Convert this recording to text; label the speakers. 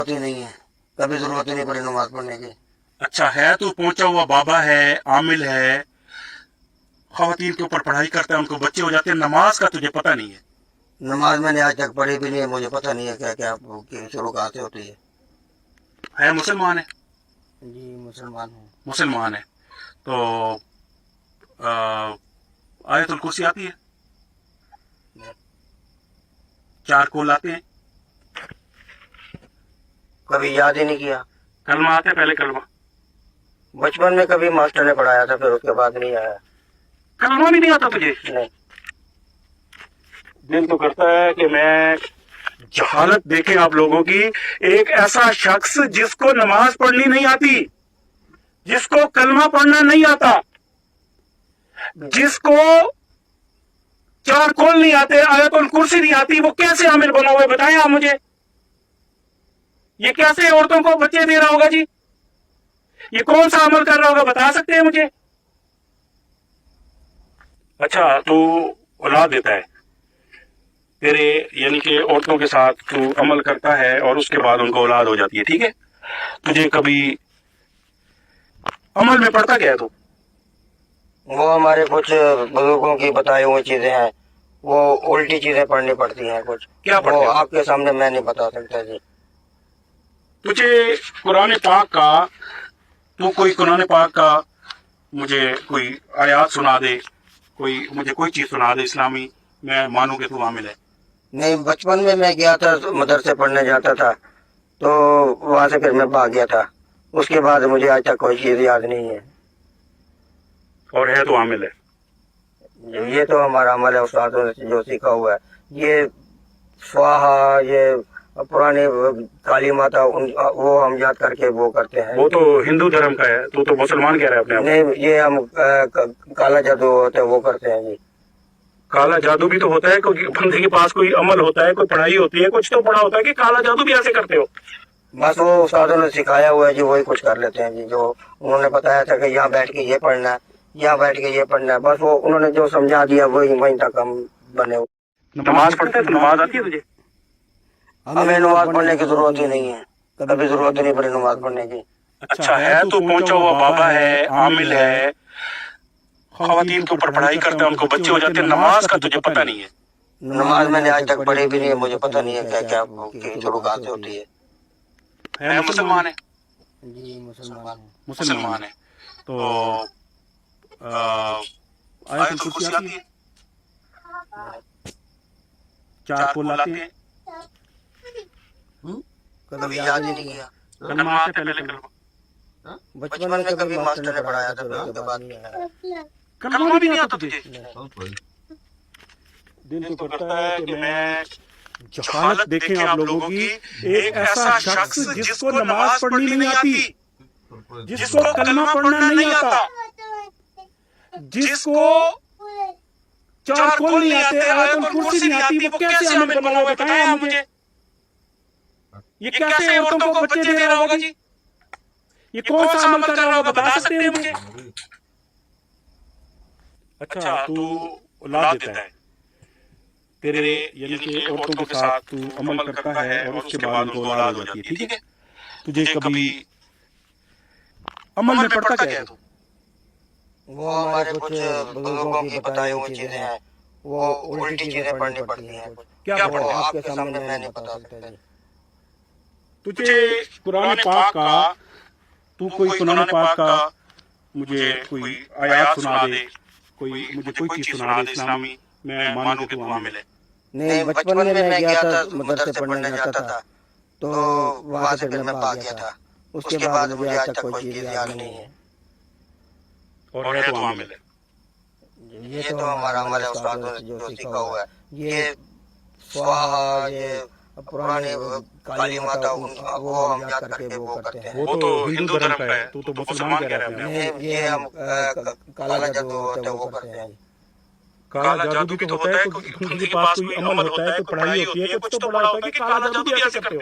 Speaker 1: होती नहीं है, कभी जरूरत ही नहीं पड़ी नमाज पढ़ने की।
Speaker 2: अच्छा है तो पहुंचा हुआ बाबा है, आमिल है, खवातीन के ऊपर पढ़ाई करता है, उनको बच्चे हो जाते हैं, नमाज का तुझे पता नहीं है।
Speaker 1: नमाज मैंने आज तक पढ़ी भी नहीं है, मुझे पता नहीं है क्या क्या शुरू कहाँ से होती
Speaker 2: है मुसलमान है?
Speaker 1: जी मुसलमान हूँ।
Speaker 2: मुसलमान है तो आयतुल कुर्सी आती है, चार कोल आते हैं,
Speaker 1: कभी याद ही नहीं किया।
Speaker 2: कलमा आते हैं, पहले कलमा
Speaker 1: बचपन में कभी मास्टर ने पढ़ाया था, फिर उसके बाद नहीं आया।
Speaker 2: कलमा भी नहीं आता तुझे?
Speaker 1: नहीं।
Speaker 2: दिल तो करता है कि मैं जहालत देखें आप लोगों की, एक ऐसा शख्स जिसको नमाज पढ़नी नहीं आती, जिसको कलमा पढ़ना नहीं आता, जिसको चार कोल नहीं आते, आयतुल कुर्सी नहीं आती, वो कैसे आमिर बना हुआ है बताएं आप मुझे। ये कैसे औरतों को बच्चे दे रहा होगा जी? ये कौन सा अमल कर रहा होगा, बता सकते हैं मुझे? अच्छा तू औलाद देता है, तेरे यानी कि औरतों के साथ तू अमल करता है और उसके बाद उनको औलाद हो जाती है, ठीक है? तुझे कभी अमल में पढ़ता क्या है तू?
Speaker 1: वो हमारे कुछ बुजुर्गों की बताई हुई चीजें हैं, वो उल्टी चीजें पढ़नी पड़ती हैं कुछ।
Speaker 2: क्या पढ़ते
Speaker 1: वो
Speaker 2: हो?
Speaker 1: आपके सामने मैं नहीं बता सकता जी।
Speaker 2: तुझे कुरान पाक का, तू कोई कुरान पाक का मुझे कोई आयात सुना दे, कोई मुझे कोई चीज सुना दे इस्लामी, मैं मानूं कि तू आमिल है।
Speaker 1: नहीं, बचपन में मैं गया था मदरसे पढ़ने जाता था, तो वहां से फिर मैं भाग गया था। उसके बाद मुझे आज तक कोई चीज याद नहीं है।
Speaker 2: और है तो आमिल है।
Speaker 1: ये तो हमारा अमल है, उस्तादों ने जो सीखा हुआ है। ये स्वाहा, ये पुराने काली माता, वो हम याद करके वो करते हैं।
Speaker 2: वो तो हिंदू धर्म का है, तू तो मुसलमान कह रहा है अपने आप।
Speaker 1: नहीं, ये हम काला जादू होता है वो करते हैं जी।
Speaker 2: काला जादू भी तो होता है, क्योंकि बंदे के पास कोई अमल होता है, कोई पढ़ाई होती है, कुछ तो पढ़ा होता है कि काला जादू भी ऐसे करते हो।
Speaker 1: बस वो उस्तादों ने सिखाया हुआ है जी, वही कुछ कर लेते हैं जी। जो उन्होंने बताया था कि यहाँ बैठ के ये पढ़ना है, यहाँ बैठ के ये पढ़ना है, बस वो उन्होंने जो समझा दिया वही वहीं तक हम बने हुए।
Speaker 2: नमाज पढ़ते हैं तो नमाज आती है तुझे?
Speaker 1: हमें नमाज पढ़ने की जरूरत ही नहीं है, कभी जरूरत ही नहीं पड़ी नमाज पढ़ने की।
Speaker 2: अच्छा है तो पहुंचा हुआ बाबा है, आमिल है, खवातीन के ऊपर पढ़ाई करता है, उनको बच्चे हो जाते हैं, नमाज का तुझे पता नहीं है।
Speaker 1: नमाज मैंने आज तक पढ़ी भी नहीं है, मुझे पता नहीं है क्या क्या शुरू कहाँ से होती
Speaker 2: है मुसलमान है?
Speaker 1: जी मुसलमान हूँ।
Speaker 2: मुसलमान है तो आयतुल कुर्सी आती है, चार कोल आते हैं,
Speaker 1: कभी याद ही नहीं किया।
Speaker 2: कलमा आते हैं, पहले कलमा
Speaker 1: बचपन में कभी मास्टर ने पढ़ाया था, फिर उसके बाद नहीं आया।
Speaker 2: कलमा भी नहीं आता तुझे? दिल तो करता है कि मैं जहालत देखें आप लोगों की, एक ऐसा शख्स जिसको नमाज पढ़नी नहीं आती, जिसको कलमा पढ़ना नहीं आता, जिसको चार कोल नहीं आते, आयतुल कुर्सी नहीं आती, वो कैसे आमिल बना हुआ है बताएं आप मुझे। ये कैसे औरतों को बच्चे दे रहा होगा जी? ये कौन सा अमल कर रहा होगा, बता सकते हैं मुझे? अच्छा तू औलाद देता है, तेरे यानी कि औरतों के साथ तू अमल करता है और उसके बाद उनको औलाद हो जाती है, ठीक है? तुझे कभी अमल में पढ़ता क्या है तू?
Speaker 1: वो हमारे कुछ बुजुर्गों की बताई हुई चीजें हैं, वो उल्टी चीजें पढ़नी पड़ती हैं।
Speaker 2: क्या
Speaker 1: वो
Speaker 2: पढ़ते हैं?
Speaker 1: आपके सामने मैं नहीं बता सकता जी।
Speaker 2: तुझे कुरान पाक का, तू कोई कुरान पाक का मुझे कोई आयात सुना दे, कोई मुझे कोई चीज सुना दे इस्लामी, मैं मानूं कि तू आमिल है।
Speaker 1: नहीं, बचपन में मैं गया था मदरसे पढ़ने जाता था, तो वहां से फिर मैं भाग गया था। उसके बाद मुझे आज तक कोई चीज याद नहीं है।
Speaker 2: और है तो आमिल है।
Speaker 1: ये तो हमारा अमल है, उस्तादों ने जो सीखा हुआ है। ये स्वाहा, ये पुराने काली माता, वो हम याद करके वो करते हैं।
Speaker 2: वो तो हिंदू धर्म का है, तू तो मुसलमान कह रहा है अपने आप।
Speaker 1: नहीं, ये हम काला जादू होता है वो करते हैं।
Speaker 2: काला जादू भी तो होता है, क्योंकि बंदे के पास कोई अमल होता है, कोई पढ़ाई होती है, कुछ तो पढ़ा होता है कि काला जादू भी ऐसे करते हो।